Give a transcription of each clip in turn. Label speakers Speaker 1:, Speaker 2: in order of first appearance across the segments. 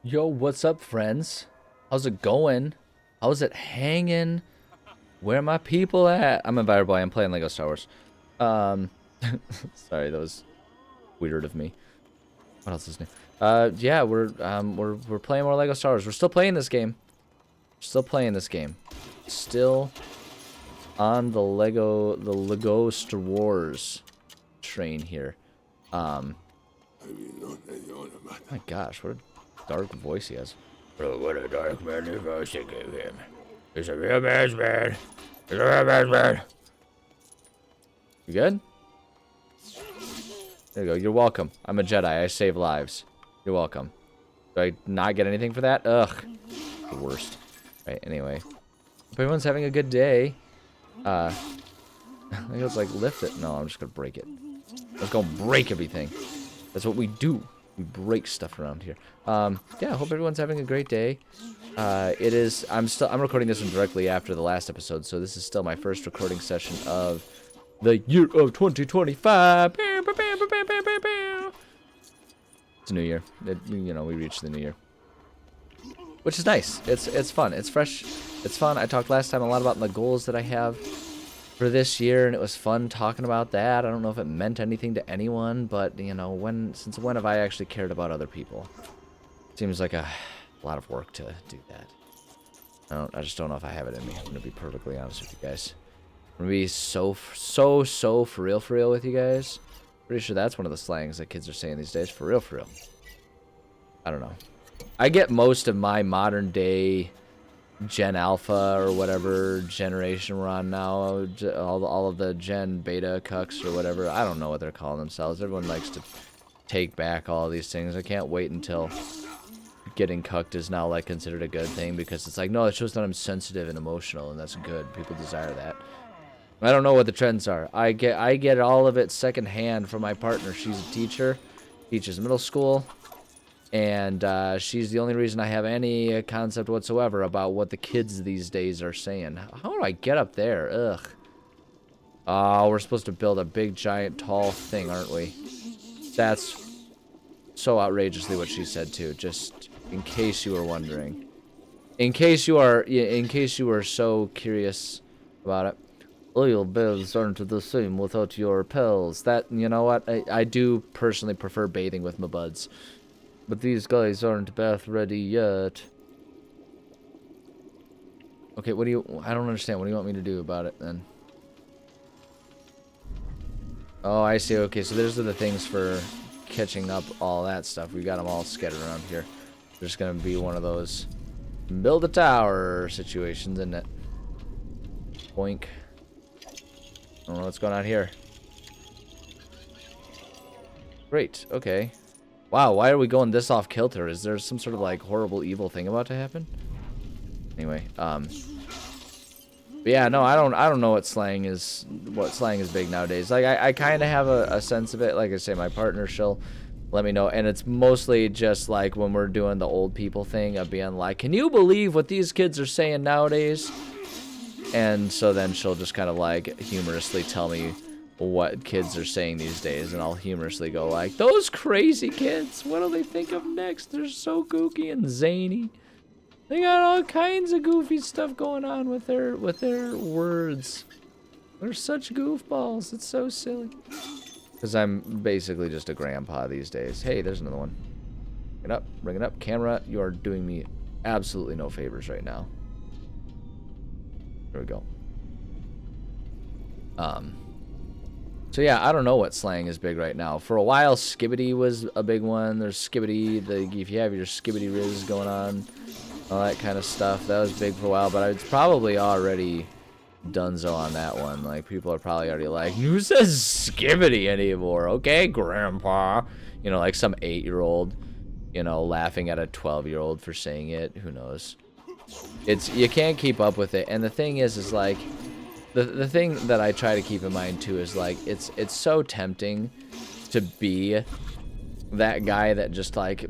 Speaker 1: Yo, what's up, friends? How's it going? How's it hanging? Where my people at? I'm a Boy. I'm playing Lego Star Wars. Um, sorry, that was weird of me. What else is new? Yeah, we're playing more Lego Star Wars. We're still playing this game. Still playing this game. Still on the Lego Star Wars train here. My gosh, what a dark voice he has. Oh, what a dark manly voice they gave him. He's a real man's man. He's a real man's man. You good? There you go. You're welcome. I'm a Jedi. I save lives. You're welcome. Do I not get anything for that? Ugh. The worst. Right, anyway. Hope everyone's having a good day. I think it's like lift it. No, I'm just gonna break it. Let's go break everything. That's what we do. We break stuff around here. Yeah, I hope everyone's having a great day. I'm recording this one directly after the last episode, so this is still my first recording session of the year of 2025. It's a new year. We reached the new year. Which is nice. It's fun. It's fresh. It's fun. I talked last time a lot about the goals that I have for this year, and it was fun talking about that. I don't know if it meant anything to anyone, but since when have I actually cared about other people? Seems like a lot of work to do that. I just don't know if I have it in me. I'm gonna be perfectly honest with you guys. I'm gonna be so for real with you guys. Pretty sure that's one of the slangs that kids are saying these days. For real. I don't know. I get most of my modern day Gen Alpha or whatever generation we're on now, all of the Gen Beta cucks or whatever. I don't know what they're calling themselves. Everyone likes to take back all these things. I can't wait until getting cucked is now like considered a good thing, because it's like, no, it shows that I'm sensitive and emotional, and that's good. People desire that. I don't know what the trends are. I get all of it secondhand from my partner. She's a teacher, teaches middle school. And she's the only reason I have any concept whatsoever about what the kids these days are saying. How do I get up there? Ugh. Oh, we're supposed to build a big, giant, tall thing, aren't we? That's so outrageously what she said, too. Just in case you were wondering. In case you were so curious about it. Oil bells aren't the same without your pals. That, you know what? I do personally prefer bathing with my buds. But these guys aren't bath ready yet. Okay, I don't understand. What do you want me to do about it then? Oh, I see. Okay, so those are the things for catching up all that stuff. We got them all scattered around here. There's gonna be one of those build a tower situations, isn't it? Boink. I don't know what's going on here. Great, okay. Wow, why are we going this off kilter? Is there some sort of like horrible evil thing about to happen? Anyway, but yeah, no, I don't know what slang is big nowadays. Like I kind of have a sense of it. Like I say, my partner, she'll let me know, and it's mostly just like when we're doing the old people thing of being like, can you believe what these kids are saying nowadays? And so then she'll just kind of like humorously tell me what kids are saying these days, and I'll humorously go like, those crazy kids, what do they think of next? They're so kooky and zany. They got all kinds of goofy stuff going on with their words. They're such goofballs. It's so silly. Because I'm basically just a grandpa these days. Hey, there's another one. Bring it up. Camera, you are doing me absolutely no favors right now. There we go. So yeah, I don't know what slang is big right now. For a while, skibbity was a big one. There's skibbity, if you have your skibbity riz going on, all that kind of stuff. That was big for a while, but it's probably already donezo on that one. Like, people are probably already like, who says skibbity anymore? Okay, grandpa. Like some 8-year-old, laughing at a 12-year-old for saying it. Who knows? You can't keep up with it. And the thing is like, the thing that I try to keep in mind too is like, it's so tempting to be that guy that just like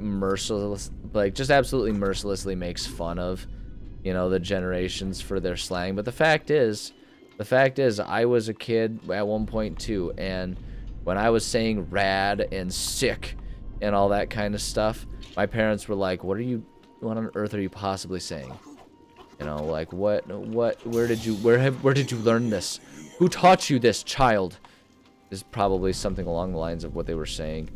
Speaker 1: just absolutely mercilessly makes fun of, the generations for their slang. But the fact is I was a kid at one point too, and when I was saying rad and sick and all that kind of stuff, my parents were like, what on earth are you possibly saying? You know, like, where did you learn this? Who taught you this, child? Is probably something along the lines of what they were saying.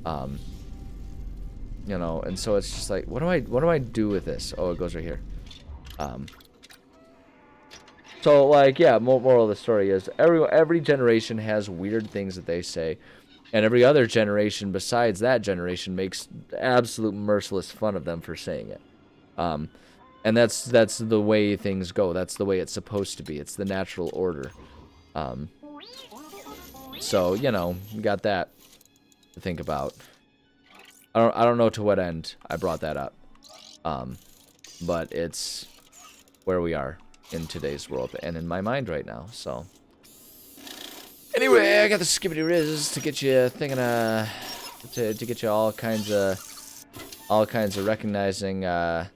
Speaker 1: You know, and so it's just like, what do I do with this? Oh, it goes right here. So, like, yeah, moral of the story is every generation has weird things that they say, and every other generation besides that generation makes absolute merciless fun of them for saying it. And that's the way things go. That's the way it's supposed to be. It's the natural order. So, you know, you got that to think about. I don't know to what end I brought that up. But it's where we are in today's world and in my mind right now. So anyway, I got the skibbity riz to get you thinking to get you all kinds of recognizing how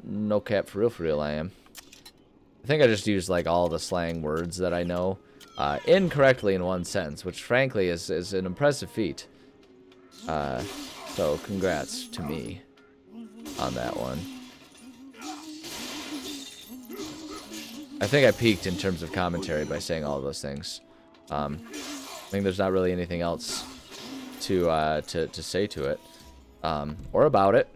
Speaker 1: no cap for real I am. I think I just used like all the slang words that I know incorrectly in one sentence, which frankly is an impressive feat. So congrats to me on that one. I think I peaked in terms of commentary by saying all of those things. I think there's not really anything else to say to it or about it.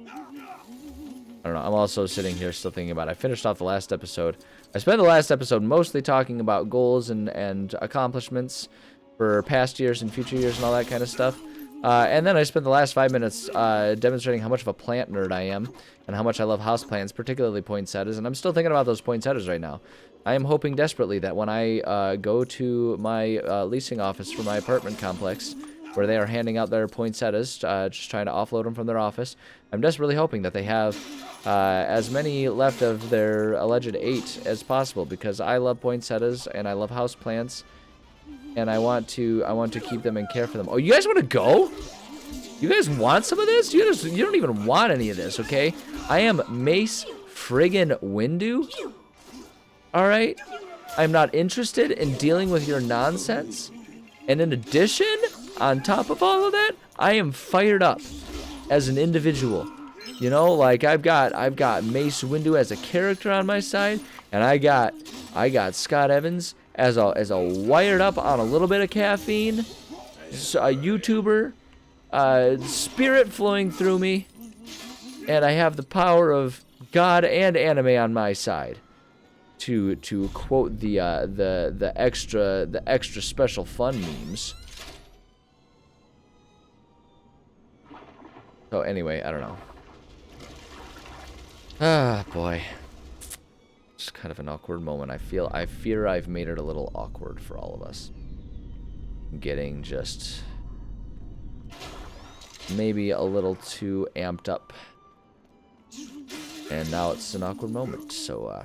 Speaker 1: I don't know. I'm also sitting here still thinking about it. I finished off the last episode. I spent the last episode mostly talking about goals and accomplishments for past years and future years and all that kind of stuff. And then I spent the last 5 minutes demonstrating how much of a plant nerd I am and how much I love houseplants, particularly poinsettias. And I'm still thinking about those poinsettias right now. I am hoping desperately that when I go to my leasing office for my apartment complex, where they are handing out their poinsettias, just trying to offload them from their office, I'm desperately hoping that they have as many left of their alleged 8 as possible, because I love poinsettias and I love houseplants. And I want to keep them and care for them. Oh, you guys want to go? You guys want some of this? You don't even want any of this, okay? I am Mace friggin' Windu. Alright? I'm not interested in dealing with your nonsense. And in addition, on top of all of that, I am fired up as an individual. You know, like I've got Mace Windu as a character on my side, and I got Scott Evans as a wired up on a little bit of caffeine, a YouTuber, spirit flowing through me, and I have the power of God and anime on my side. To quote the extra special fun memes. So anyway, I don't know. Ah, boy. It's kind of an awkward moment. I fear I've made it a little awkward for all of us. Getting just maybe a little too amped up. And now it's an awkward moment. So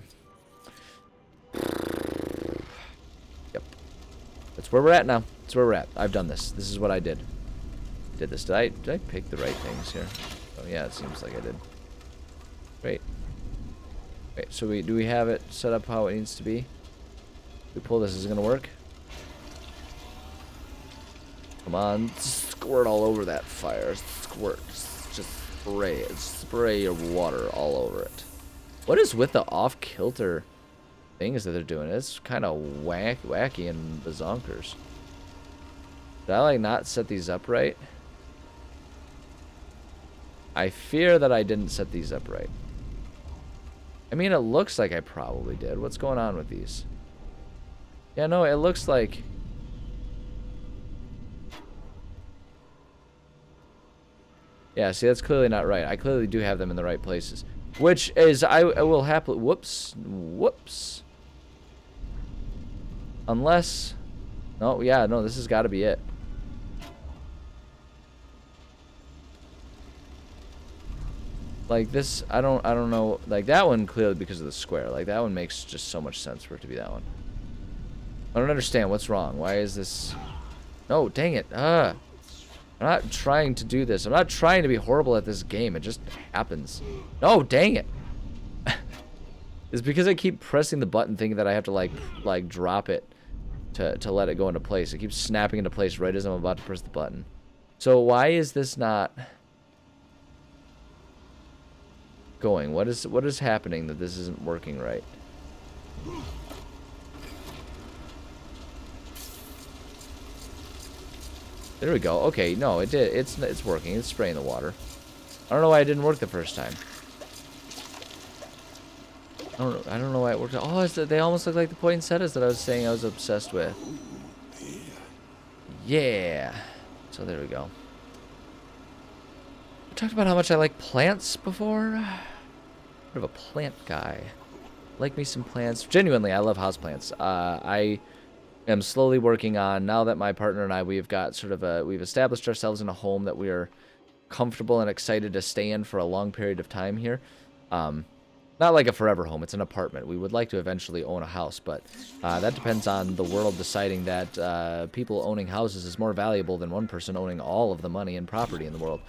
Speaker 1: yep. That's where we're at now. That's where we're at. I've done this. This is what I did. Did this. Did I pick the right things here? Oh yeah, it seems like I did. Great. Wait, so do we have it set up how it needs to be? If we pull this, is it gonna work? Come on, squirt all over that fire. Squirt. Just spray it. Spray your water all over it. What is with the off-kilter things that they're doing? It's kind of wacky and bazonkers. Did I like not set these up right? I fear that I didn't set these up right. I mean, it looks like I probably did. What's going on with these? Yeah, no, it looks like... Yeah, see, that's clearly not right. I clearly do have them in the right places. Which is, I will happily... Whoops. Whoops. Unless... No, yeah, no, this has got to be it. Like this, I don't know. Like that one clearly because of the square. Like that one makes just so much sense for it to be that one. I don't understand what's wrong. Why is this? No, dang it. I'm not trying to do this. I'm not trying to be horrible at this game. It just happens. No, dang it. It's because I keep pressing the button thinking that I have to like drop it to let it go into place. It keeps snapping into place right as I'm about to press the button. So why is this not going? What is happening that this isn't working right? There we go. Okay, no, it did. It's working. It's spraying the water. I don't know why it didn't work the first time. I don't know why it worked. Oh, they almost look like the poinsettias that I was saying I was obsessed with. Yeah. So there we go. I talked about how much I like plants before. Bit of a plant guy. Like me some plants. Genuinely, I love houseplants. I am slowly working on, now that my partner and I, we've got sort of we've established ourselves in a home that we are comfortable and excited to stay in for a long period of time here. Not like a forever home, it's an apartment. We would like to eventually own a house, but that depends on the world deciding that people owning houses is more valuable than one person owning all of the money and property in the world.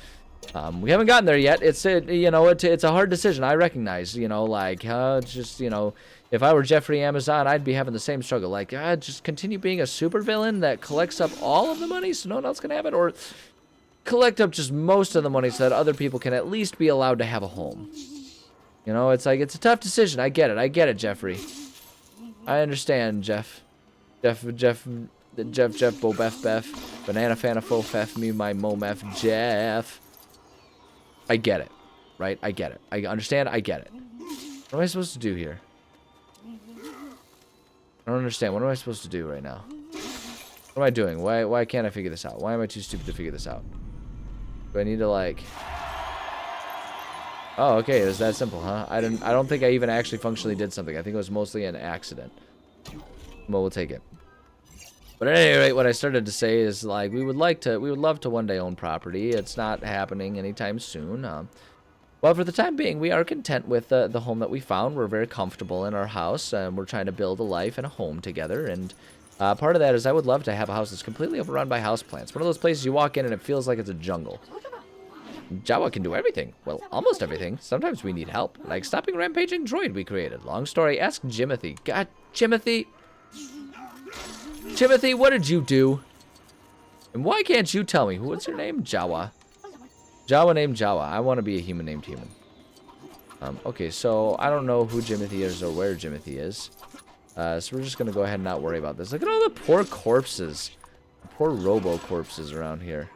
Speaker 1: We haven't gotten there yet. It's a hard decision. I recognize, just, if I were Jeffrey Amazon, I'd be having the same struggle. Like, just continue being a supervillain that collects up all of the money so no one else can have it, or collect up just most of the money so that other people can at least be allowed to have a home. It's like, it's a tough decision. I get it, Jeffrey. I understand, Jeff, Bo Bef Bef, Banana Fana Fo Fef Me My Mo Mef Jeff. I get it, right? I get it. I understand. I get it. What am I supposed to do here? I don't understand. What am I supposed to do right now? What am I doing? Why can't I figure this out? Why am I too stupid to figure this out? Do I need to, like... Oh, okay. It was that simple, huh? I don't think I even actually functionally did something. I think it was mostly an accident. Well, we'll take it. But at any rate, what I started to say is, like, we would love to one day own property. It's not happening anytime soon. Well, for the time being, we are content with the home that we found. We're very comfortable in our house, and we're trying to build a life and a home together. And part of that is I would love to have a house that's completely overrun by houseplants. One of those places you walk in and it feels like it's a jungle. Jawa can do everything. Well, almost everything. Sometimes we need help, like stopping a rampaging droid we created. Long story, ask Jimothy. God, Jimothy. Timothy, what did you do? And why can't you tell me? What's your name? Jawa. Jawa named Jawa. I want to be a human named human. Okay, so I don't know who Jimothy is or where Jimothy is. So we're just going to go ahead and not worry about this. Look at all the poor corpses. The poor robo corpses around here.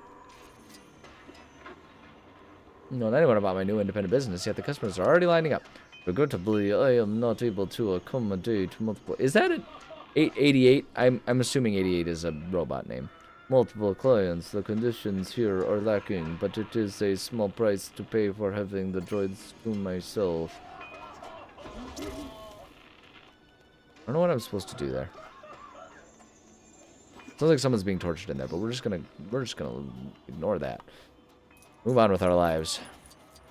Speaker 1: Not anyone about my new independent business, yet the customers are already lining up. Regrettably, I am not able to accommodate multiple... Is that an 88? I'm assuming 88 is a robot name. Multiple clients. The conditions here are lacking, but it is a small price to pay for having the droids to myself. I don't know what I'm supposed to do there. Sounds like someone's being tortured in there, but we're just gonna ignore that. Move on with our lives.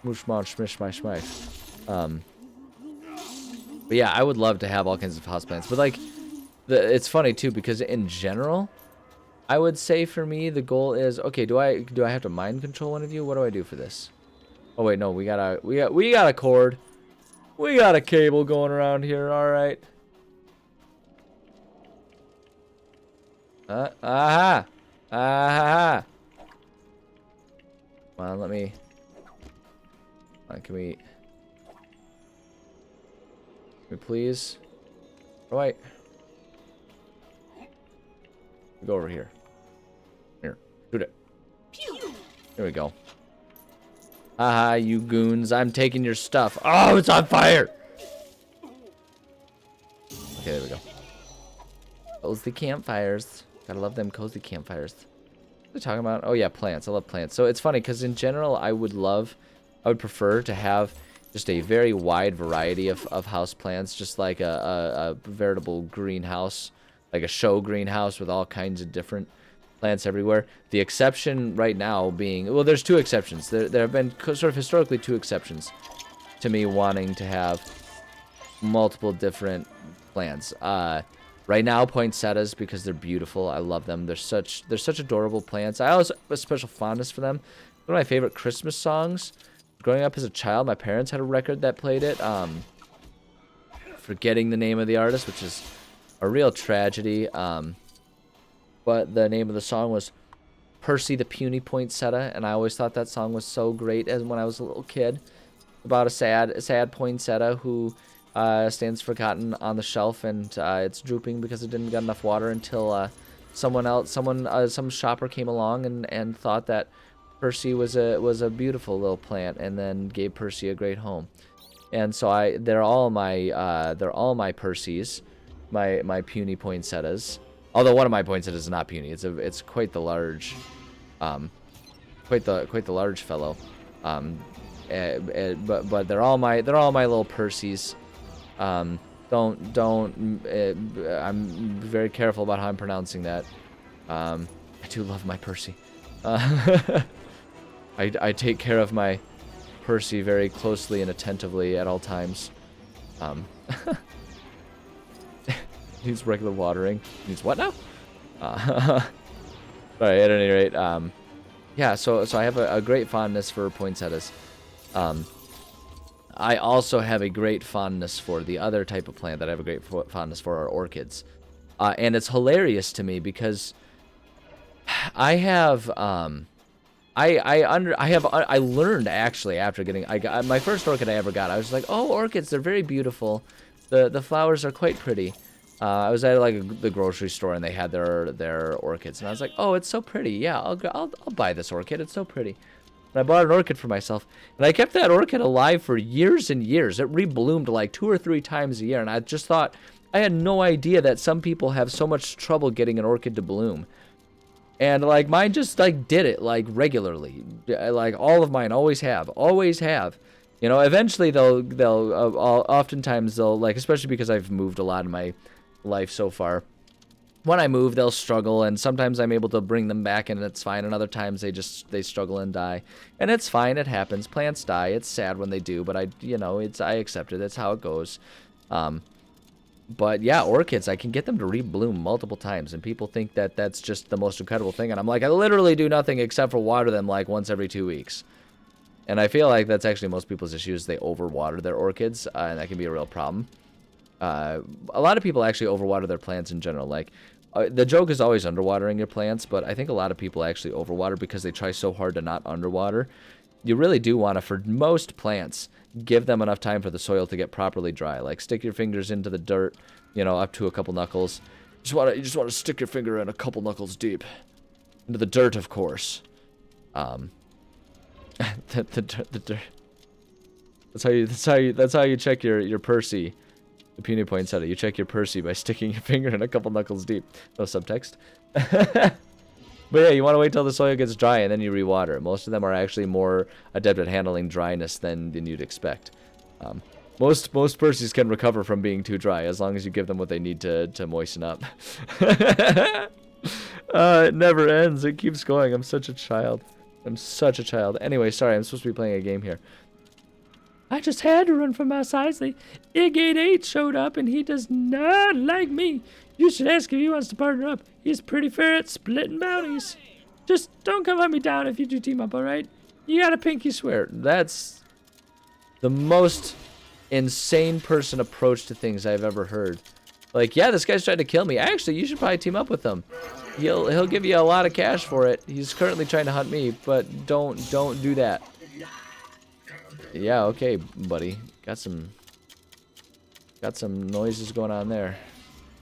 Speaker 1: Moosh, mosh, shmish, my shmish. But yeah, I would love to have all kinds of houseplants. But like, it's funny too because in general, I would say for me the goal is okay. Do I have to mind control one of you? What do I do for this? Oh wait, no, we got a cord. We got a cable going around here. All right. Aha. Come on, let me. Can we please? Oh wait. Go over here. Here, shoot it. There we go. Haha, you goons! I'm taking your stuff. Oh, it's on fire! Okay, there we go. Cozy campfires. Gotta love them cozy campfires. What are we talking about? Oh yeah, plants. I love plants. So it's funny because in general, I would prefer to have just a very wide variety of house plants, just like a veritable greenhouse, like a show greenhouse with all kinds of different plants everywhere. The exception right now being, well, there's two exceptions. There have been sort of historically two exceptions to me wanting to have multiple different plants. Right now, poinsettias, because they're beautiful. I love them. They're such adorable plants. I always have a special fondness for them. One of my favorite Christmas songs. Growing up as a child, my parents had a record that played it. Forgetting the name of the artist, which is a real tragedy. But the name of the song was Percy the Puny Poinsettia, and I always thought that song was so great as when I was a little kid, about a sad poinsettia who stands forgotten on the shelf, and it's drooping because it didn't get enough water until some shopper came along and thought that Percy was a beautiful little plant, and then gave Percy a great home. And so they're all my Percys, my puny poinsettias. Although one of my poinsettias is not puny. It's quite the large, quite the large fellow. But they're all my little Percys. I'm very careful about how I'm pronouncing that. I do love my Percy. I take care of my Percy very closely and attentively at all times. Needs regular watering. Needs what now? Alright, at any rate, yeah, so I have a great fondness for poinsettias. I also have a great fondness for the other type of plant that I have a great fondness for are orchids. And it's hilarious to me because I have I learned actually after getting my first orchid I ever got. I was like, "Oh, orchids, they're very beautiful. The flowers are quite pretty." I was at like the grocery store and they had their orchids, and I was like, "Oh, it's so pretty. Yeah, I'll buy this orchid. It's so pretty." And I bought an orchid for myself, and I kept that orchid alive for years and years. It rebloomed like 2 or 3 times a year, and I just thought I had no idea that some people have so much trouble getting an orchid to bloom. And like mine just like did it like regularly. Like all of mine always have. You know, eventually oftentimes they'll like, especially because I've moved a lot in my life so far. When I move, they'll struggle, and sometimes I'm able to bring them back and it's fine, and other times they struggle and die. And it's fine, it happens. Plants die. It's sad when they do, but I accept it. That's how it goes. But yeah, orchids, I can get them to rebloom multiple times, and people think that that's just the most incredible thing. And I'm like, I literally do nothing except for water them like once every 2 weeks. And I feel like that's actually most people's issues. They overwater their orchids, and that can be a real problem. A lot of people actually overwater their plants in general. Like, the joke is always underwatering your plants, but I think a lot of people actually overwater because they try so hard to not underwater. You really do want to, for most plants, give them enough time for the soil to get properly dry. Like, stick your fingers into the dirt, you know, up to a couple knuckles. You just want to stick your finger in a couple knuckles deep into the dirt, of course. The dirt. That's how you check your Percy. The puny poinsettia. You check your Percy by sticking your finger in a couple knuckles deep. No subtext. But yeah, you want to wait till the soil gets dry and then you rewater. Most of them are actually more adept at handling dryness than you'd expect. Most Percys can recover from being too dry as long as you give them what they need to moisten up. It never ends. It keeps going. I'm such a child. Anyway, sorry. I'm supposed to be playing a game here. I just had to run from outside. Ig88 showed up and he does not like me. You should ask if he wants to partner up. He's pretty fair at splitting bounties. Just don't come let me down if you do team up, alright? You got a pinky swear. That's the most insane person approach to things I've ever heard. Like, yeah, this guy's trying to kill me. Actually, you should probably team up with him. He'll give you a lot of cash for it. He's currently trying to hunt me, but don't do that. Yeah, okay, buddy. Got some noises going on there.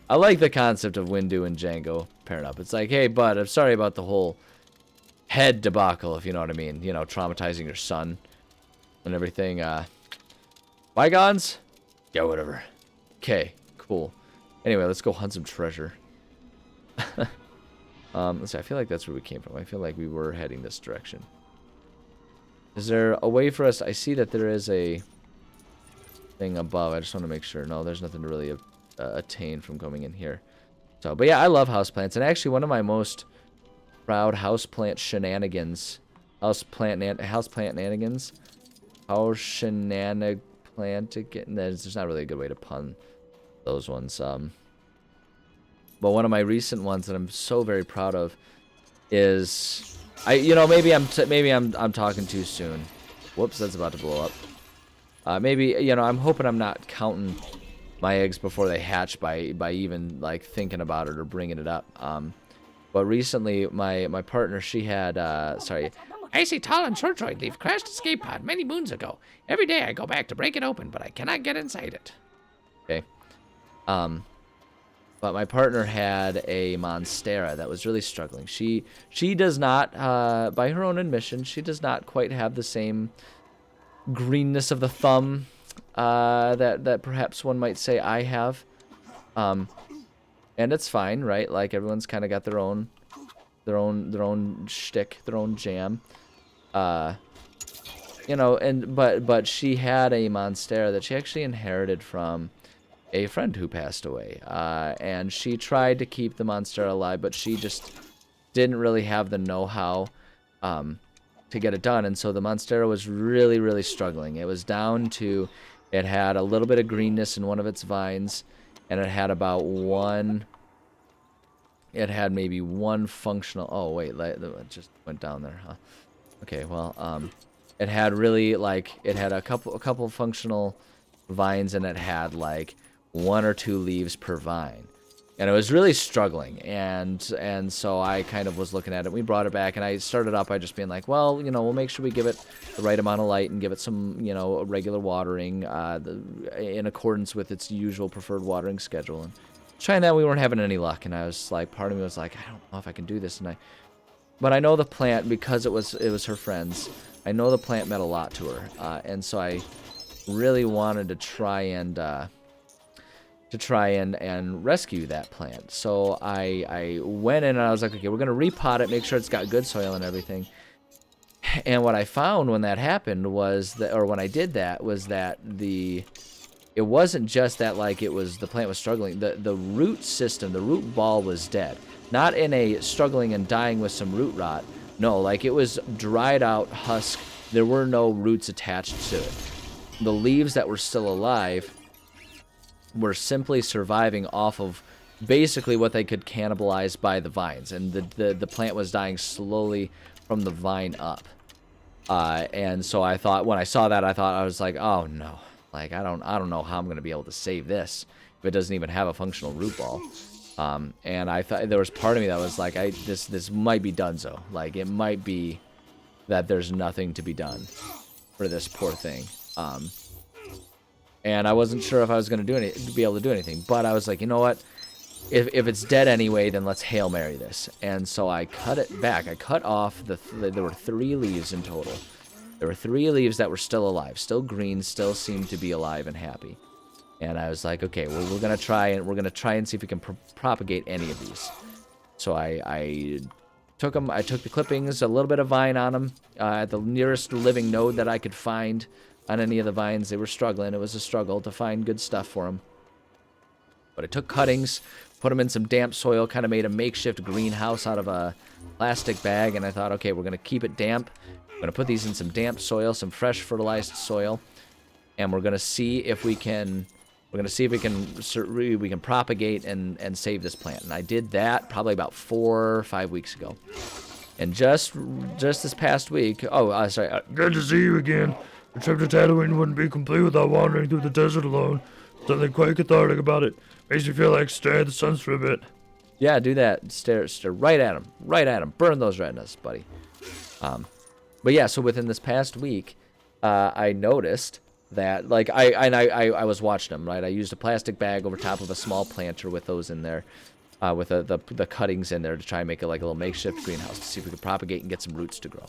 Speaker 1: I like the concept of Windu and Django pairing up. It's like, hey, bud, I'm sorry about the whole head debacle, if you know what I mean. You know, traumatizing your son and everything. Bygones? Yeah, whatever. Okay, cool. Anyway, let's go hunt some treasure. Let's see, I feel like that's where we came from. I feel like we were heading this direction. Is there a way for us? I see that there is a thing above. I just want to make sure. No, there's nothing to really attain from coming in here. So, but yeah, I love houseplants. And actually, one of my most proud houseplant shenanigans, houseplant nanigans, there's not really a good way to pun those ones. But one of my recent ones that I'm so very proud of is, maybe I'm talking too soon. Whoops, that's about to blow up. Maybe, I'm hoping I'm not counting my eggs before they hatch by even like thinking about it or bringing it up. But recently, my partner, she had, sorry, icy tall and short joint leaf crashed escape pod many moons ago. Every day I go back to break it open, but I cannot get inside it. Okay. But my partner had a Monstera that was really struggling. She does not, by her own admission, she does not quite have the same greenness of the thumb that perhaps one might say I have. And it's fine, right? Like everyone's kind of got their own shtick, their own jam. You know, and but she had a Monstera that she actually inherited from a friend who passed away. And she tried to keep the Monstera alive, but she just didn't really have the know-how to get it done. And so the Monstera was really, really struggling. It was down to, it had a little bit of greenness in one of its vines, and it had about one, it had maybe one functional, oh wait, it just went down there, huh? Okay, well, it had really, like, it had a couple functional vines, and it had like 1 or 2 leaves per vine, and it was really struggling. And so I kind of was looking at it. We brought it back, and I started up by just being like, well, you know, we'll make sure we give it the right amount of light and give it some, you know, regular watering in accordance with its usual preferred watering schedule. And trying that, we weren't having any luck, and I was like, part of me was like, I don't know if I can do this. But I know the plant, because it was her friend's, I know the plant meant a lot to her, and so I really wanted to try and rescue that plant. So I went in and I was like, okay, we're gonna repot it, make sure it's got good soil and everything. And what I found when that happened was that, or when I did that, was that it wasn't just that, like, the plant was struggling. The root system, the root ball was dead. Not in a struggling and dying with some root rot. No, like, it was dried out husk. There were no roots attached to it. The leaves that were still alive were simply surviving off of basically what they could cannibalize by the vines, and the plant was dying slowly from the vine up. And so I thought, when I saw that, I was like, oh no, like I don't know how I'm gonna be able to save this if it doesn't even have a functional root ball. And I thought, there was part of me that was like, this might be donezo. Like, it might be that there's nothing to be done for this poor thing. And I wasn't sure if I was going to be able to do anything. But I was like, you know what? If it's dead anyway, then let's Hail Mary this. And so I cut it back. I cut off there were 3 leaves in total. There were 3 leaves that were still alive, still green, still seemed to be alive and happy. And I was like, okay, well, we're gonna try and see if we can propagate any of these. So I took them. I took the clippings, a little bit of vine on them, at the nearest living node that I could find on any of the vines. They were struggling. It was a struggle to find good stuff for them. But I took cuttings, put them in some damp soil, kind of made a makeshift greenhouse out of a plastic bag, and I thought, okay, we're gonna keep it damp. We're gonna put these in some damp soil, some fresh fertilized soil, and we're gonna see if we can. We're going to see if we can propagate and save this plant. And I did that probably about 4 or 5 weeks ago. And just this past week, sorry.
Speaker 2: Good to see you again. The trip to Tatooine wouldn't be complete without wandering through the desert alone. Something quite cathartic about it. Makes you feel like staring at the suns for a bit.
Speaker 1: Yeah, do that. Stare right at him. Right at him. Burn those retinas, buddy. But yeah, so within this past week, I noticed that, like, I was watching them, right? I used a plastic bag over top of a small planter with those in there, with the cuttings in there to try and make it like a little makeshift greenhouse to see if we could propagate and get some roots to grow.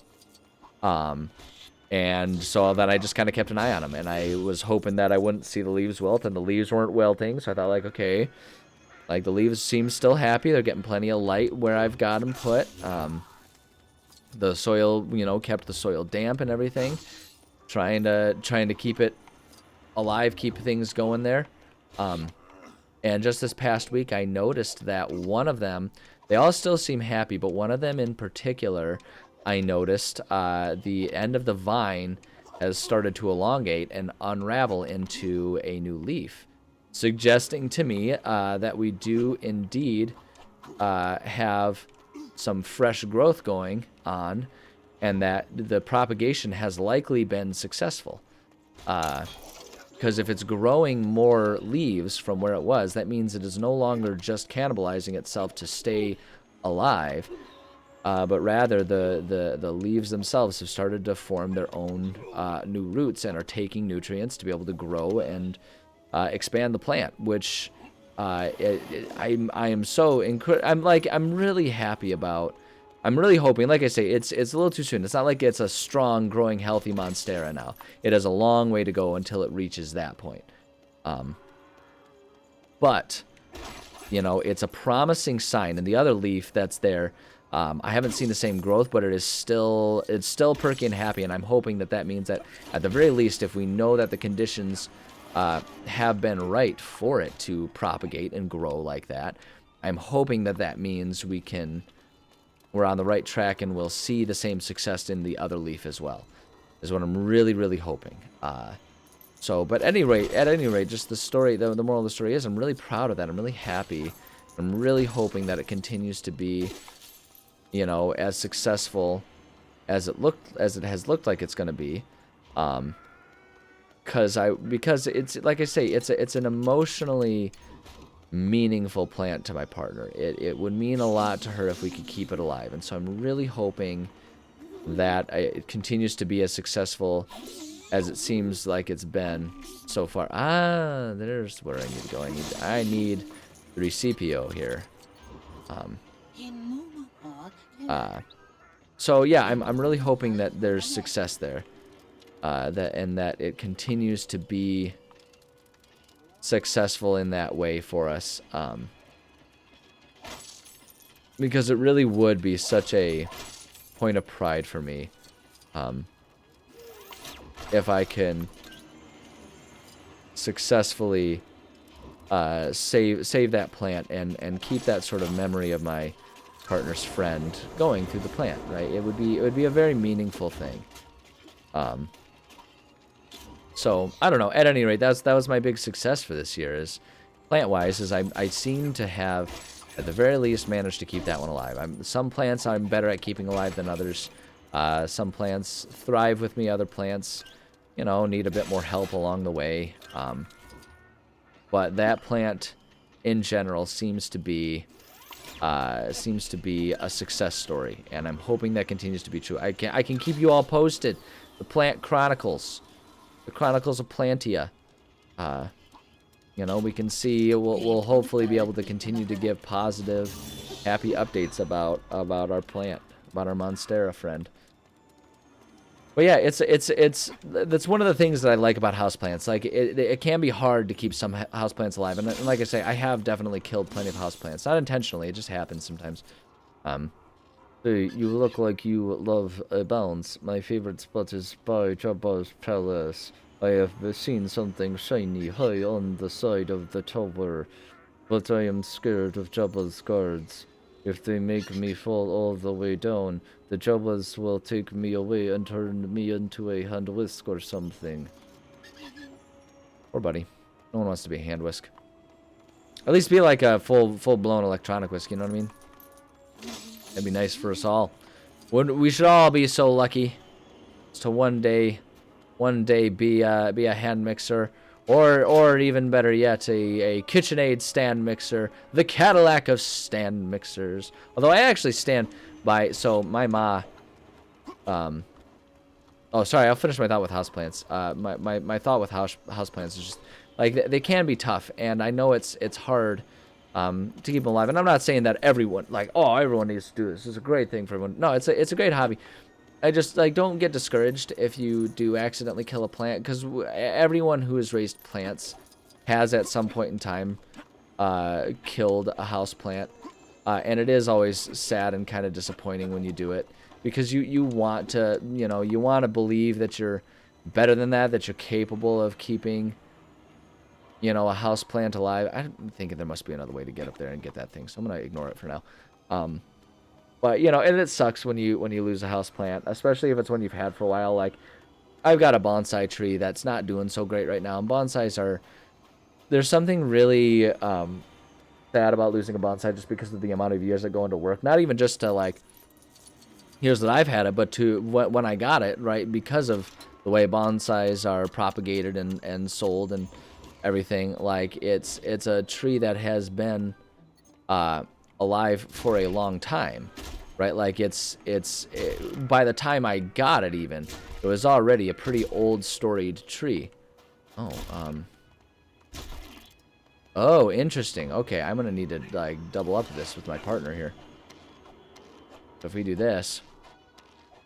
Speaker 1: And so then I just kind of kept an eye on them, and I was hoping that I wouldn't see the leaves wilt, and the leaves weren't wilting, so I thought, like, okay, like, the leaves seem still happy. They're getting plenty of light where I've got them put. The soil, you know, kept the soil damp and everything. Trying to keep it alive, keep things going there. And just this past week, I noticed that one of them, they all still seem happy, but one of them in particular, I noticed the end of the vine has started to elongate and unravel into a new leaf, suggesting to me that we do indeed have some fresh growth going on, and that the propagation has likely been successful. Because if it's growing more leaves from where it was, that means it is no longer just cannibalizing itself to stay alive, but rather the leaves themselves have started to form their own new roots and are taking nutrients to be able to grow and expand the plant, which I am so I'm really happy about. I'm really hoping, like I say, it's a little too soon. It's not like it's a strong, growing, healthy Monstera now. It has a long way to go until it reaches that point. But, you know, it's a promising sign. And the other leaf that's there, I haven't seen the same growth, but it's still perky and happy. And I'm hoping that means that, at the very least, if we know that the conditions have been right for it to propagate and grow like that, I'm hoping that means we're on the right track and we'll see the same success in the other leaf as well, is what I'm really, really hoping. But at any rate, just the story, the moral of the story is I'm really proud of that. I'm really happy. I'm really hoping that it continues to be, you know, as successful as it has looked like it's going to be. Because it's, like I say, it's an emotionally meaningful plant to my partner. It would mean a lot to her if we could keep it alive, and so I'm really hoping that it continues to be as successful as it seems like it's been so far. There's where I need to go. I need 3 CPO here. So yeah, I'm really hoping that there's success there, that it continues to be successful in that way for us, because it really would be such a point of pride for me, if I can successfully save that plant and keep that sort of memory of my partner's friend going through the plant, right? It would be a very meaningful thing. So I don't know. At any rate, that was my big success for this year. Is plant-wise, is I seem to have, at the very least, managed to keep that one alive. Some plants I'm better at keeping alive than others. Some plants thrive with me. Other plants, you know, need a bit more help along the way. But that plant, in general, seems to be a success story, and I'm hoping that continues to be true. I can keep you all posted. The Plant Chronicles. The Chronicles of Plantia. You know, we can see, we'll hopefully be able to continue to give positive, happy updates about our plant, about our Monstera friend. But yeah, that's one of the things that I like about houseplants. Like, it can be hard to keep some houseplants alive, and like I say, I have definitely killed plenty of houseplants. Not intentionally, it just happens sometimes. Hey, you look like you love bounds. My favorite spot is by Jabba's palace. I have seen something shiny high on the side of the tower, but I am scared of Jabba's guards. If they make me fall all the way down, the Jabbas will take me away and turn me into a hand whisk or something. Poor buddy. No one wants to be a hand whisk. At least be like a full-blown electronic whisk, you know what I mean? That'd be nice for us all. We should all be so lucky to one day be a hand mixer, or even better yet, a KitchenAid stand mixer, the Cadillac of stand mixers. Although I actually stand by, so my ma, oh sorry, I'll finish my thought with houseplants. My thought with houseplants is just like they can be tough, and I know it's hard to keep them alive. And I'm not saying that everyone, like, oh, everyone needs to do this. It's a great thing for everyone. No, it's a great hobby. I just, like, don't get discouraged if you do accidentally kill a plant, because everyone who has raised plants has at some point in time killed a house plant, and it is always sad and kind of disappointing when you do it, because you want to, you know, you want to believe that you're better than that you're capable of keeping, you know, a house plant alive. I'm thinking there must be another way to get up there and get that thing, so I'm gonna ignore it for now. But, you know, and it sucks when you lose a house plant, especially if it's one you've had for a while. Like, I've got a bonsai tree that's not doing so great right now, and bonsais are, there's something really sad about losing a bonsai just because of the amount of years that go into work. Not even just to, like, here's that I've had it, but to when I got it, right, because of the way bonsais are propagated and sold and everything. Like, it's a tree that has been alive for a long time, right? Like by the time I got it even, it was already a pretty old storied tree. Oh, interesting. Okay, I'm gonna need to like double up this with my partner here. So if we do this,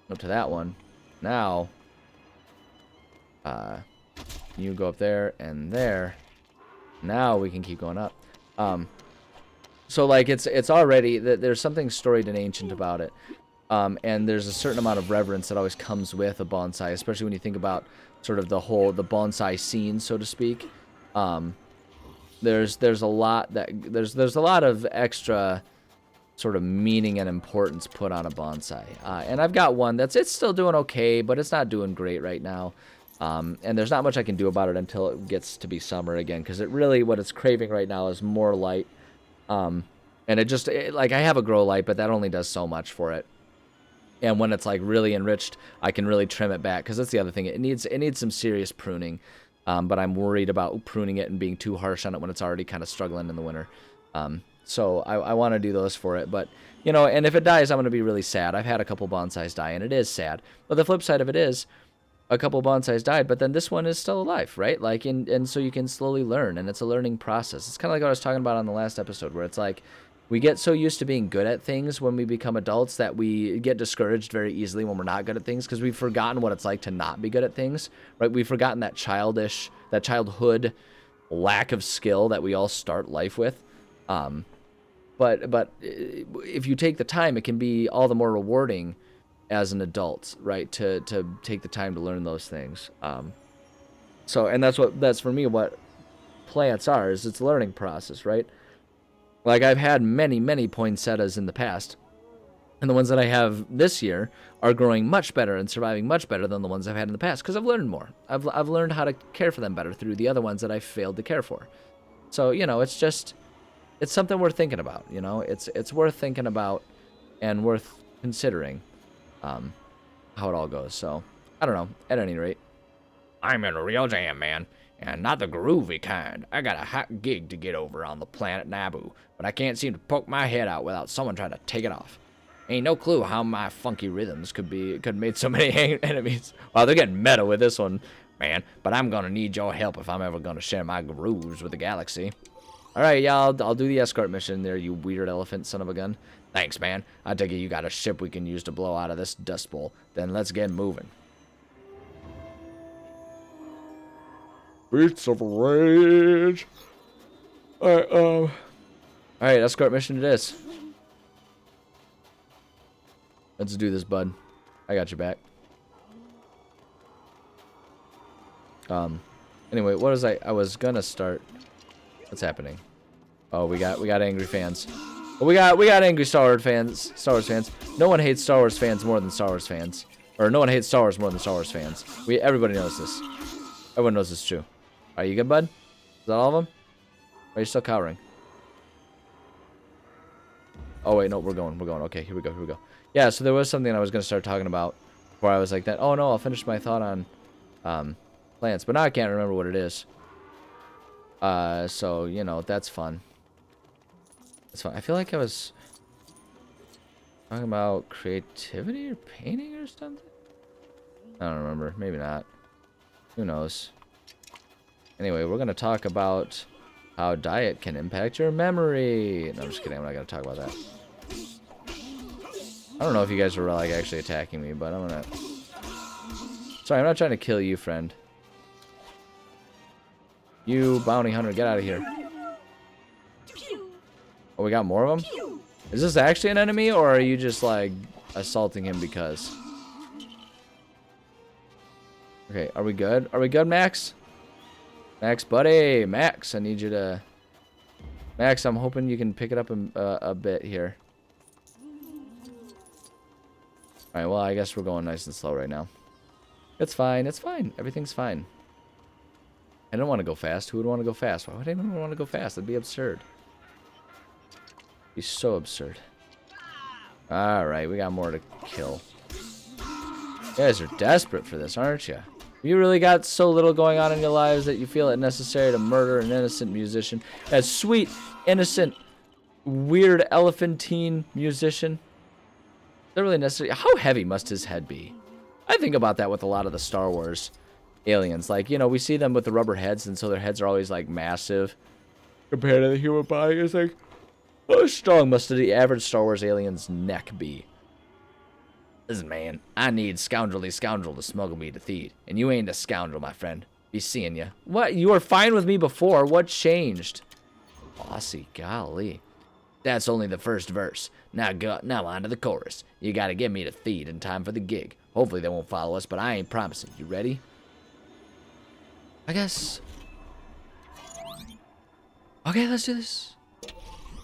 Speaker 1: up to that one, now, you go up there and there. Now we can keep going up. So like it's already there's something storied and ancient about it, and there's a certain amount of reverence that always comes with a bonsai, especially when you think about sort of the bonsai scene, so to speak. There's a lot of extra sort of meaning and importance put on a bonsai, and I've got one it's still doing okay, but it's not doing great right now. And there's not much I can do about it until it gets to be summer again, because what it's craving right now is more light. And like I have a grow light, but that only does so much for it. And when it's like really enriched, I can really trim it back, because that's the other thing. It needs some serious pruning. But I'm worried about pruning it and being too harsh on it when it's already kind of struggling in the winter. So I want to do those for it. But, and if it dies, I'm going to be really sad. I've had a couple bonsais die, and it is sad. But the flip side of it is, a couple bonsais died, but then this one is still alive, right? Like, and so you can slowly learn, and it's a learning process. It's kind of like what I was talking about on the last episode, where it's like, we get so used to being good at things when we become adults that we get discouraged very easily when we're not good at things, because we've forgotten what it's like to not be good at things, right? We've forgotten that childhood lack of skill that we all start life with. But if you take the time, it can be all the more rewarding as an adult, right? To take the time to learn those things. And that's for me what plants are, is it's a learning process, right? Like, I've had many poinsettias in the past, and the ones that I have this year are growing much better and surviving much better than the ones I've had in the past, because I've learned more. I've learned how to care for them better through the other ones that I failed to care for. So, it's something worth thinking about, It's worth thinking about and worth considering how it all goes. So, I don't know. At any rate, I'm in a real jam, man. And not the groovy kind. I got a hot gig to get over on the planet Naboo, but I can't seem to poke my head out without someone trying to take it off. Ain't no clue how my funky rhythms could have made so many enemies. Well, they're getting meta with this one, man, but I'm gonna need your help if I'm ever gonna share my grooves with the galaxy. Alright, y'all, I'll do the escort mission there, you weird elephant son of a gun. Thanks, man. I take it you got a ship we can use to blow out of this dust bowl. Then let's get moving. Beats of rage. Alright, escort mission it is. Let's do this, bud. I got your back. Anyway, what was I was gonna start. What's happening? Oh, we got angry fans. Well, we got angry Star Wars fans. No one hates Star Wars fans more than Star Wars fans. Or no one hates Star Wars more than Star Wars fans. Everybody knows this. Everyone knows this is true. Are you good, bud? Is that all of them? Or are you still cowering? Oh, wait, no, we're going. Okay, here we go. Yeah, so there was something I was going to start talking about before I was like that. Oh, no, I'll finish my thought on plants. But now I can't remember what it is. So, that's fun. That's fun. I feel like I was talking about creativity or painting or something. I don't remember. Maybe not. Who knows? Anyway, we're going to talk about how diet can impact your memory. No, I'm just kidding. I'm not going to talk about that. I don't know if you guys were like actually attacking me, but I'm going to... Sorry, I'm not trying to kill you, friend. You bounty hunter, get out of here. Oh, we got more of them? Is this actually an enemy, or are you just like assaulting him because? Okay, are we good? Are we good, Max? Max, buddy! Max, I need you to... Max, I'm hoping you can pick it up a bit here. Alright, well, I guess we're going nice and slow right now. It's fine, it's fine. Everything's fine. I don't want to go fast. Who would want to go fast? Why would anyone want to go fast? That'd be absurd. It'd be so absurd. Alright, we got more to kill. You guys are desperate for this, aren't you? You really got so little going on in your lives that you feel it necessary to murder an innocent musician. That sweet, innocent weird elephantine musician. Is that really necessary? How heavy must his head be? I think about that with a lot of the Star Wars aliens. Like, you know, we see them with the rubber heads, and so their heads are always, like, massive compared to the human body. It's like, how strong must the average Star Wars alien's neck be? Listen, man, I need scoundrelly scoundrel to smuggle me to Theed, and you ain't a scoundrel, my friend. Be seeing ya. What? You were fine with me before. What changed? Bossy, golly. That's only the first verse. Now on to the chorus. You gotta get me to Theed in time for the gig. Hopefully they won't follow us, but I ain't promising. You ready? I guess. Okay, let's do this.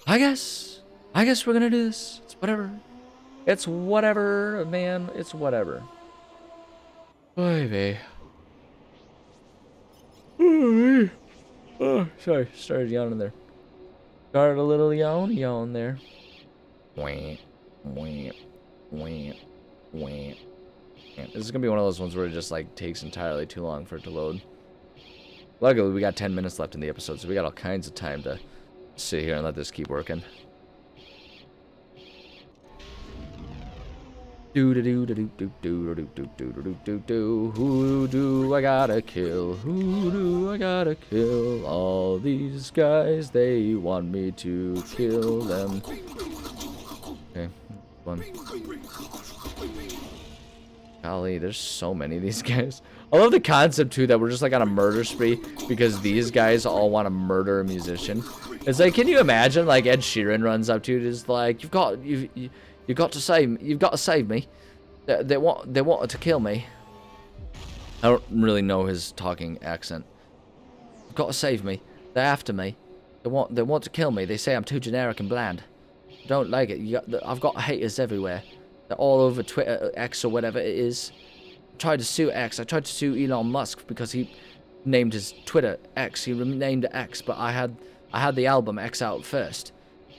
Speaker 1: I guess we're gonna do this. It's whatever. It's whatever, man. It's whatever. Oy vey. Oh, sorry. Started yawning there. Started a little yawn there. Wah, wah, wah, wah. This is gonna be one of those ones where it just like takes entirely too long for it to load. Luckily, we got 10 minutes left in the episode, so we got all kinds of time to sit here and let this keep working. Do do do do do do do do do do do do. Who do I gotta kill? Who do I gotta kill? All these guys, they want me to kill them. Okay, one. Golly, there's so many of these guys. I love the concept too that we're just like on a murder spree because these guys all want to murder a musician. It's like, can you imagine like Ed Sheeran runs up to you and is like, you've got to save me. They wanted to kill me. I don't really know his talking accent. You've got to save me. They're after me. They want to kill me. They say I'm too generic and bland. Don't like it. I've got haters everywhere. They're all over Twitter, X or whatever it is. I tried to sue X. I tried to sue Elon Musk because he named his Twitter X. He renamed it X, but I had the album X out first.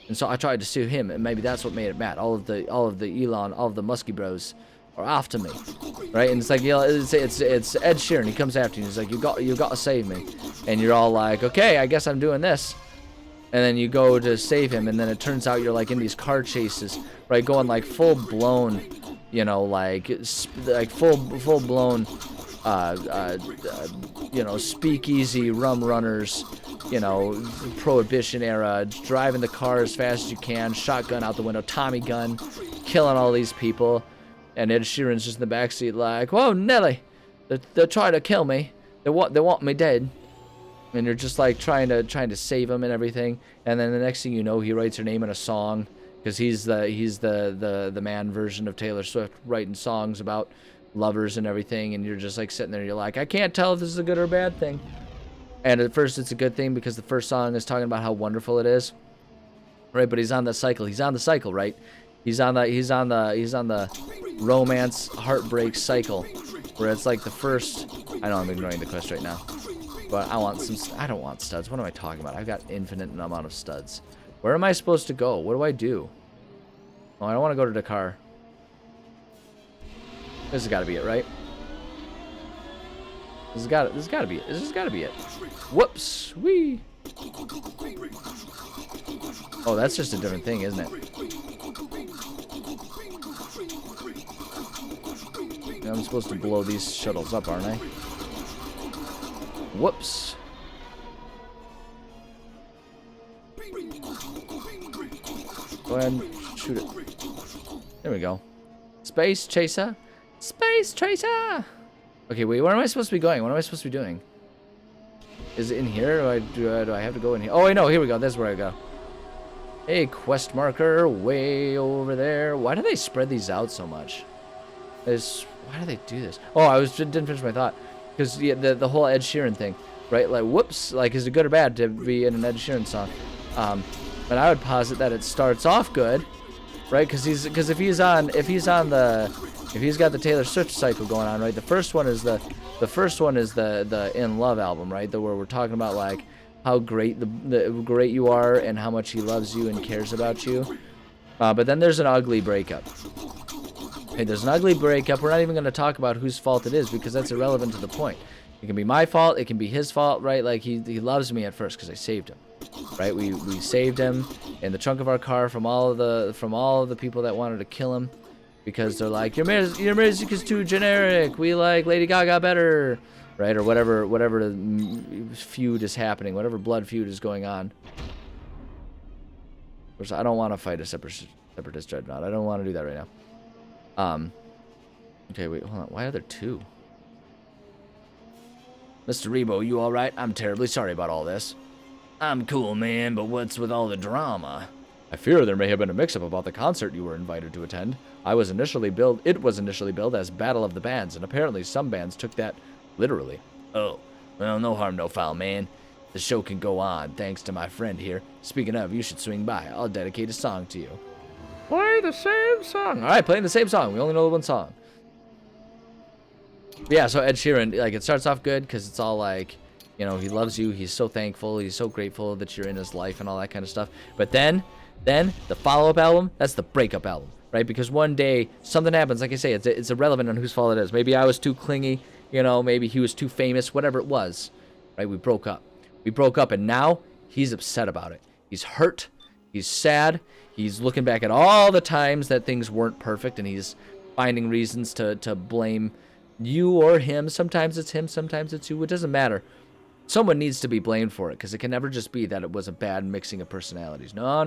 Speaker 1: And so I tried to sue him, and maybe that's what made it bad. All of the Elon, all of the Muskie bros are after me, right? And it's like, you know, it's Ed Sheeran. He comes after you. And he's like, you got to save me, and you're all like, okay, I guess I'm doing this. And then you go to save him, and then it turns out you're like in these car chases, right? Going like full blown, you know, like full blown, you know, speakeasy rum runners. You know, Prohibition era, driving the car as fast as you can, shotgun out the window, Tommy gun, killing all these people, and Ed Sheeran's just in the backseat like, whoa, Nelly, they're trying to kill me, they want me dead, and you're just like trying to save him and everything, and then the next thing you know, he writes her name in a song, because he's the man version of Taylor Swift, writing songs about lovers and everything, and you're just like sitting there, you're like, I can't tell if this is a good or bad thing. And at first it's a good thing because the first song is talking about how wonderful it is, right? But he's on the cycle. He's on the cycle, right? He's on the romance heartbreak cycle, where it's like the first. I know I'm ignoring the quest right now, but I want some. I don't want studs. What am I talking about? I've got infinite amount of studs. Where am I supposed to go? What do I do? Oh, I don't want to go to Dakar. This has got to be it, right? This has got to be it. This has got to be it. Whoops. Wee. Oh, that's just a different thing, isn't it? I'm supposed to blow these shuttles up, aren't I? Whoops. Go ahead and shoot it. There we go. Space Chaser. Space Chaser! Okay, wait, where am I supposed to be going? What am I supposed to be doing? Is it in here? Do I have to go in here? Oh, wait, no, here we go. That's where I go. Hey, quest marker way over there. Why do they spread these out so much? Why do they do this? Oh, didn't finish my thought. Because yeah, the whole Ed Sheeran thing, right? Like, whoops, like, is it good or bad to be in an Ed Sheeran song? But I would posit that it starts off good, right? Because if he's got the Taylor Swift cycle going on, right? The first one is the In Love album, right? Where we're talking about like how great the great you are and how much he loves you and cares about you. But then there's an ugly breakup. Hey, there's an ugly breakup. We're not even going to talk about whose fault it is because that's irrelevant to the point. It can be my fault. It can be his fault, right? Like he loves me at first because I saved him. right? We saved him in the trunk of our car from all of the people that wanted to kill him, because they're like, your music is too generic. We like Lady Gaga better, right? Or whatever feud is happening, whatever blood feud is going on. Which I don't want to fight a separatist dreadnought. I don't want to do that right now. Okay, wait, hold on. Why are there two? Mr. Rebo, you all right? I'm terribly sorry about all this. I'm cool, man, but what's with all the drama? I fear there may have been a mix-up about the concert you were invited to attend. It was initially billed as Battle of the Bands, and apparently some bands took that literally. Oh, well, no harm, no foul, man. The show can go on, thanks to my friend here. Speaking of, you should swing by. I'll dedicate a song to you. Play the same song. All right, playing the same song. We only know the one song. Yeah, so Ed Sheeran, like, it starts off good because it's all like, you know, he loves you. He's so thankful. He's so grateful that you're in his life and all that kind of stuff. But then the follow-up album, that's the breakup album, right? Because one day something happens. Like I say, it's irrelevant on whose fault it is. Maybe I was too clingy, you know, maybe he was too famous, whatever it was, right? We broke up. We broke up, and now he's upset about it. He's hurt. He's sad. He's looking back at all the times that things weren't perfect, and he's finding reasons to blame you or him. Sometimes it's him, sometimes it's you. It doesn't matter. Someone needs to be blamed for it, because it can never just be that it was a bad mixing of personalities. No.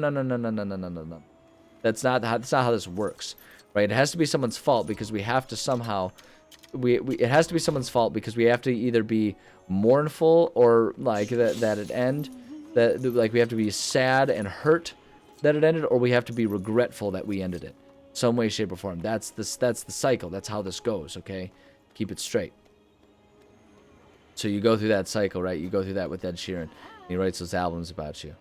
Speaker 1: That's not how this works, right? It has to be someone's fault, because we have to somehow... it has to be someone's fault, because we have to either be mournful or like that it end, that like we have to be sad and hurt that it ended, or we have to be regretful that we ended it, some way, shape, or form. That's the cycle. That's how this goes. Okay, keep it straight. So you go through that cycle, right? You go through that with Ed Sheeran. He writes those albums about you.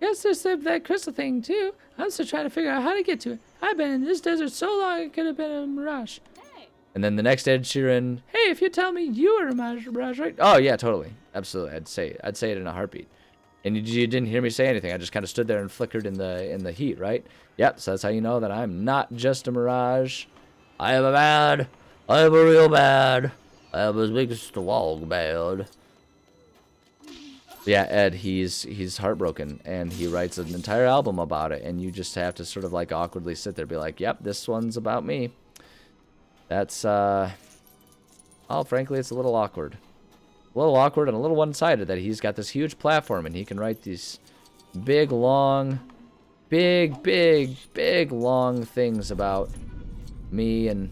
Speaker 1: Yes, there's that crystal thing too. I'm still trying to figure out how to get to it. I've been in this desert so long it could have been a mirage. And then the next Ed Sheeran, hey, if you tell me you were a mirage, right? Oh yeah, totally, absolutely. I'd say it in a heartbeat. And you didn't hear me say anything. I just kind of stood there and flickered in the heat, right? Yep. So that's how you know that I'm not just a mirage. I am a bad. I am a real bad. I am as big as the wall bad. Yeah, Ed, he's heartbroken, and he writes an entire album about it, and you just have to sort of like awkwardly sit there and be like, yep, this one's about me. That's, frankly, it's a little awkward. A little awkward and a little one-sided that he's got this huge platform and he can write these big, long things about me and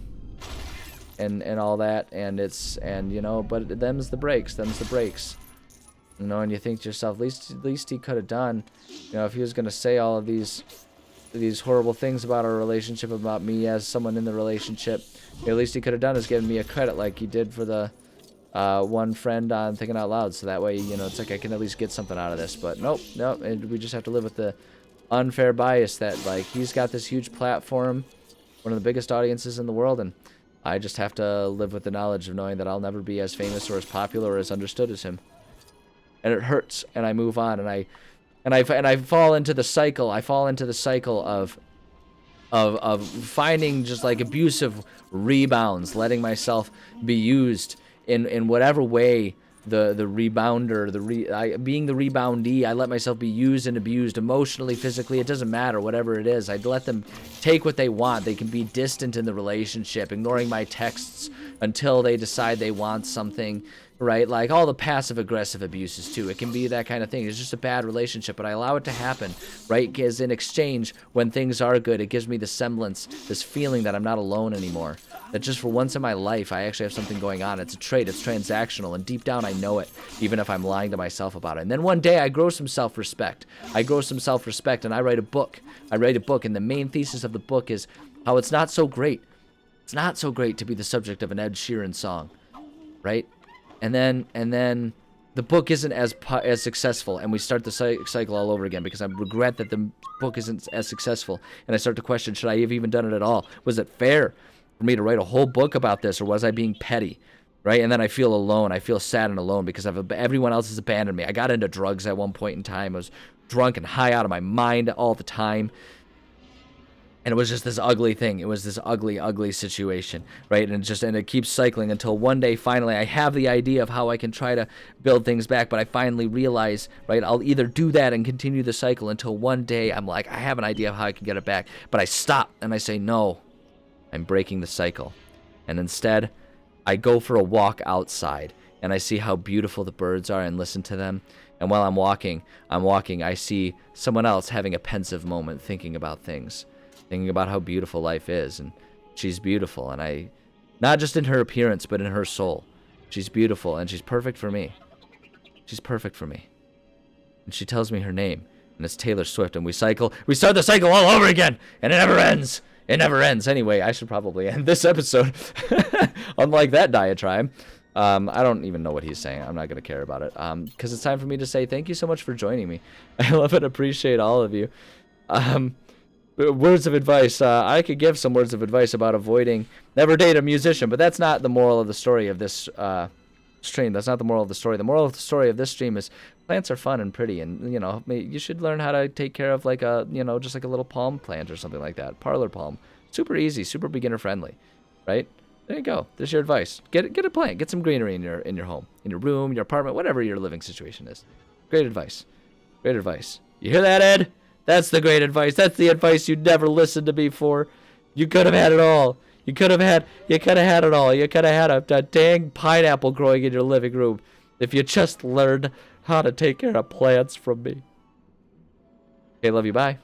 Speaker 1: all that, and you know, but them's the breaks. You know, and you think to yourself, at least he could have done, you know, if he was gonna say all of these horrible things about our relationship, about me as someone in the relationship, at least he could have done is given me a credit like he did for the one friend on Thinking Out Loud, so that way, you know, it's like I can at least get something out of this. But nope, and we just have to live with the unfair bias that, like, he's got this huge platform, one of the biggest audiences in the world, and I just have to live with the knowledge of knowing that I'll never be as famous or as popular or as understood as him. And it hurts, and I move on, and I fall into the cycle. I fall into the cycle of finding just like abusive rebounds, letting myself be used in whatever way the rebounder, being the reboundee, I let myself be used and abused emotionally, physically. It doesn't matter, whatever it is. I'd let them take what they want. They can be distant in the relationship, ignoring my texts until they decide they want something, right? Like all the passive-aggressive abuses too. It can be that kind of thing. It's just a bad relationship, but I allow it to happen, right? Because in exchange, when things are good, it gives me the semblance, this feeling that I'm not alone anymore. That just for once in my life, I actually have something going on. It's a trait. It's transactional, and deep down, I know it, even if I'm lying to myself about it. And then one day, I grow some self-respect. And I write a book. And the main thesis of the book is how it's not so great. It's not so great to be the subject of an Ed Sheeran song, right? And then the book isn't as successful, and we start the cycle all over again because I regret that the book isn't as successful, and I start to question, should I have even done it at all? Was it fair for me to write a whole book about this, or was I being petty, right? And then I feel alone. I feel sad and alone because everyone else has abandoned me. I got into drugs at one point in time. I was drunk and high out of my mind all the time. And it was just this ugly thing. It was this ugly, ugly situation, right? And it keeps cycling until one day, finally, I have the idea of how I can try to build things back. But I finally realize, right, I'll either do that and continue the cycle until one day I'm like, I have an idea of how I can get it back. But I stop and I say, no, I'm breaking the cycle. And instead, I go for a walk outside and I see how beautiful the birds are and listen to them. And while I'm walking, I see someone else having a pensive moment, thinking about things. Thinking about how beautiful life is, and she's beautiful, and I, not just in her appearance, but in her soul. She's beautiful, and she's perfect for me. She's perfect for me. And she tells me her name, and it's Taylor Swift, and we start the cycle all over again, and it never ends. It never ends. Anyway, I should probably end this episode, unlike that diatribe. I don't even know what he's saying. I'm not going to care about it, because it's time for me to say thank you so much for joining me. I love and appreciate all of you. Words of advice. I could give some words of advice about avoiding never date a musician, but that's not the moral of the story of this stream. That's not the moral of the story. The moral of the story of this stream is plants are fun and pretty, and you should learn how to take care of like a just like a little palm plant or something like that. Parlor palm. Super easy, super beginner friendly, right? There you go. There's your advice. Get a plant. Get some greenery in your home, in your room, your apartment, whatever your living situation is. Great advice. Great advice. You hear that, Ed? That's the great advice. That's the advice you never listened to me for. You could have had it all. You could have had it all. You could have had a dang pineapple growing in your living room if you just learned how to take care of plants from me. Okay, love you. Bye.